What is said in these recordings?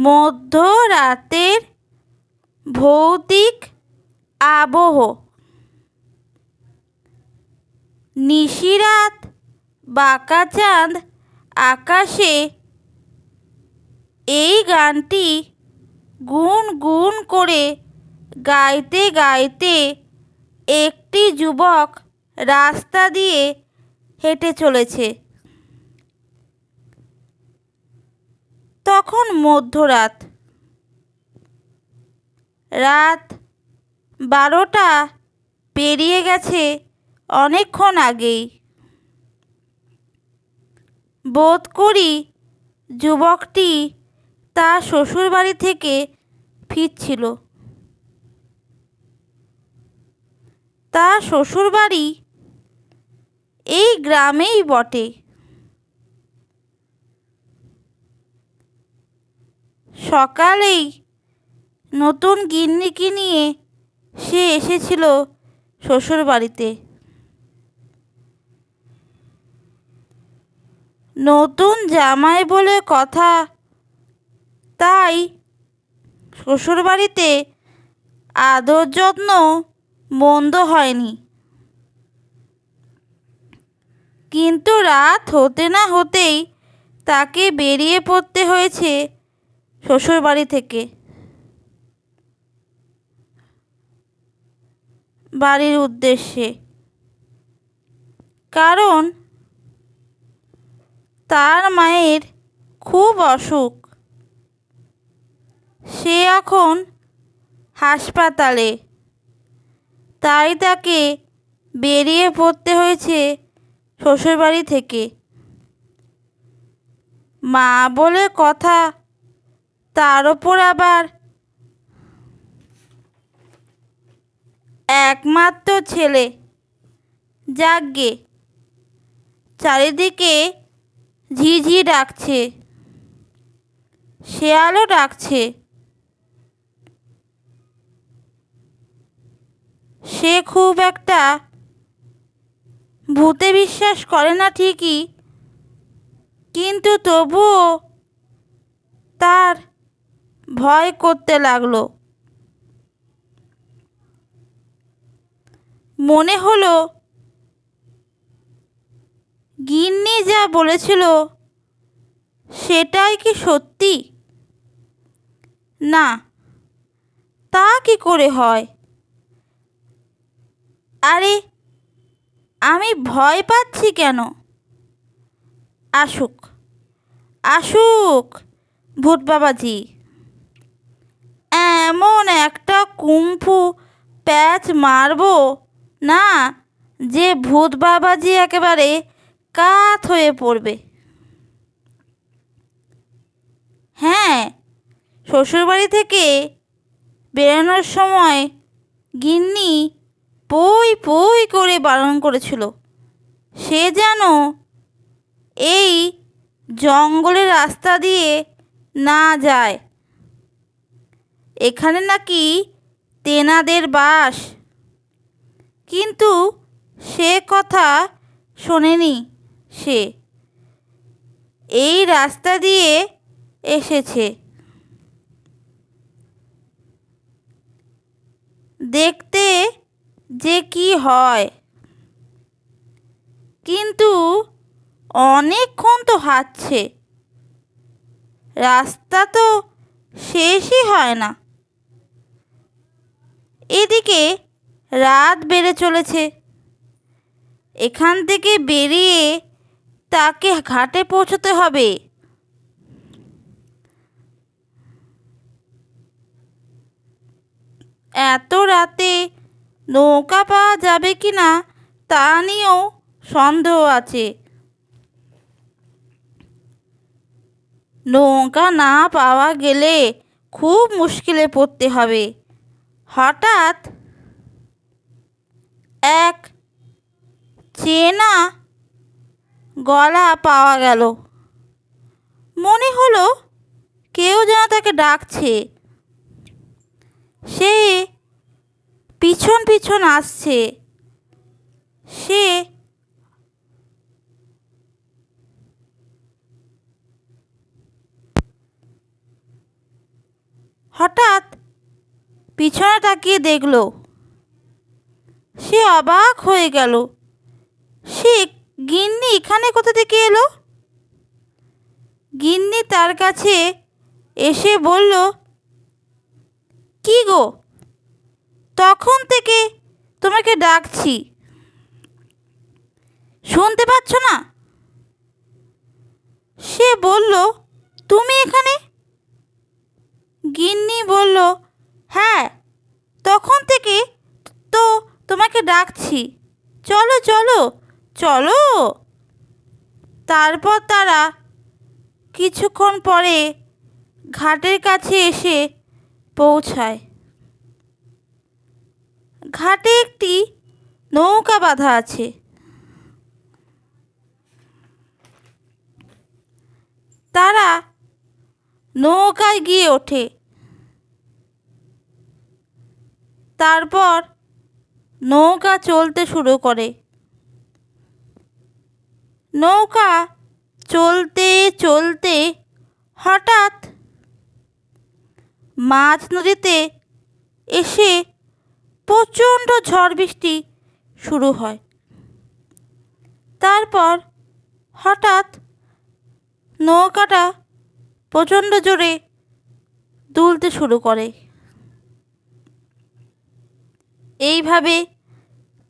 মধ্যরাতের ভৌতিক আবহ। নিশিরাত, বাঁকা চাঁদ আকাশে এই গানটি গুন গুন করে গাইতে গাইতে একটি যুবক রাস্তা দিয়ে হেঁটে চলেছে। তখন মধ্যরাত, রাত 12টা পেরিয়ে গেছে অনেকক্ষণ আগেই। বোধ করি যুবকটি তার শ্বশুরবাড়ি থেকে ফিরছিল। তার শ্বশুরবাড়ি এই গ্রামেই বটে। সকালেই নতুন গিন্নিকে নিয়ে সে এসেছিল শ্বশুরবাড়িতে। নতুন জামাই বলে কথা, তাই শ্বশুরবাড়িতে আদর যত্ন মন্দ হয়নি। কিন্তু রাত হতে না হতেই তাকে বেরিয়ে পড়তে হয়েছে শ্বশুরবাড়ি থেকে বাড়ির উদ্দেশ্যে। কারণ তার মায়ের খুব অসুখ। সে এখন হাসপাতালে, তাই তাকে বেরিয়ে পড়তে হয়েছে শ্বশুরবাড়ি থেকে। মা বলে কথা, তার ওপর আবার একমাত্র ছেলে। যাকগে, চারিদিকে ঝিঝি ডাকছে, শেয়ালও ডাকছে। সে খুব একটা ভূতে বিশ্বাস করে না ঠিকই, কিন্তু তবুও তার ভয় করতে লাগলো। মনে হলো গিন্নি যা বলেছিল সেটাই কি সত্যি? না, তা কি করে হয়? আরে, আমি ভয় পাচ্ছি কেন? আসুক আসুক ভূত বাবাজি, এমন একটা কুম্ফু প্যাচ মারবো না যে ভূত বাবাজি একেবারে কাত হয়ে পড়বে। হ্যাঁ, শ্বশুরবাড়ি থেকে বেরোনোর সময় গিন্নি পই পই করে বারণ করেছিল সে যেন এই জঙ্গলের রাস্তা দিয়ে না যায়। এখানে নাকি তেনাদের বাস। কিন্তু সে কথা শোনেনি সে। এই রাস্তা দিয়ে এসেছে। দেখতে যে কি হয়। কিন্তু অনেকক্ষণ তো হাঁটছে, রাস্তা তো শেষই হয় না। এদিকে রাত বেড়ে চলেছে। এখান থেকে বেরিয়ে তাকে ঘাটে পৌঁছতে হবে। এত রাতে নৌকা পাওয়া যাবে কি না তা নিয়েও সন্দেহ আছে। নৌকা না পাওয়া গেলে খুব মুশকিলে পড়তে হবে। হঠাৎ এক চেনা গলা পাওয়া গেল। মনে হলো কেউ যেন তাকে ডাকছে। সে পিছন পিছন আসছে। সে হঠাৎ পিছনে তাকিয়ে দেখল, সে অবাক হয়ে গেল। সে গিন্নি এখানে কোথা থেকে এলো? গিন্নি তার কাছে এসে বলল, কি গো, তখন থেকে তোমাকে ডাকছি, শুনতে পাচ্ছ না? সে বলল, তুমি এখানে? গিন্নি বলল, হ্যাঁ, তখন থেকে তো তোমাকে ডাকছি, চলো চলো চলো। তারপর তারা কিছুক্ষণ পরে ঘাটের কাছে এসে পৌঁছায়। ঘাটে একটি নৌকা বাঁধা আছে। তারা নৌকায় গিয়ে ওঠে। তারপর নৌকা চলতে শুরু করে। নৌকা চলতে চলতে হঠাৎ মাঝ নদীতে এসে প্রচণ্ড ঝড় বৃষ্টি শুরু হয়। তারপর হঠাৎ নৌকাটা প্রচণ্ড জোরে দুলতে শুরু করে। এইভাবে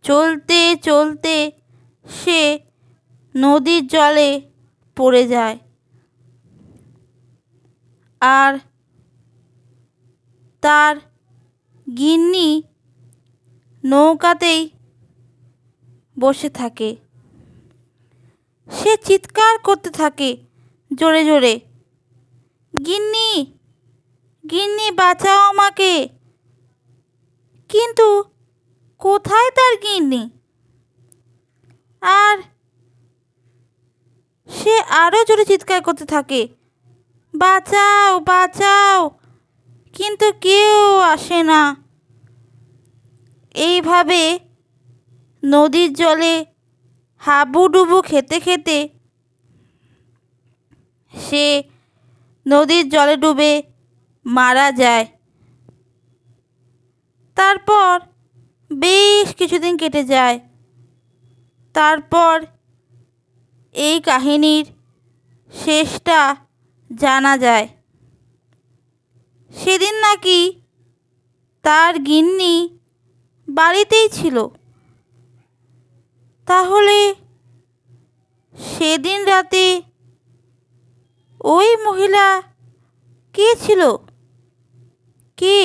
চলতে চলতে সে নদীর জলে পড়ে যায়। আর তার গিন্নি নৌকাতেই বসে থাকে। সে চিৎকার করতে থাকে জোরে জোরে, গিন্নি, গিন্নি, বাঁচাও আমাকে। কিন্তু কোথায় তার গিন্নি? আর সে আরও জোরে চিৎকার করতে থাকে, বাঁচাও বাঁচাও, কিন্তু কেউ আসে না। এইভাবে নদীর জলে হাবুডুবু খেতে খেতে সে নদীর জলে ডুবে মারা যায়। তারপর বেশ কিছুদিন কেটে যায়। তারপর এই কাহিনীর শেষটা জানা যায়। সেদিন নাকি তার গিন্নি বাড়িতেই ছিল। তাহলে সেদিন রাতে ওই মহিলা কে ছিল? কে?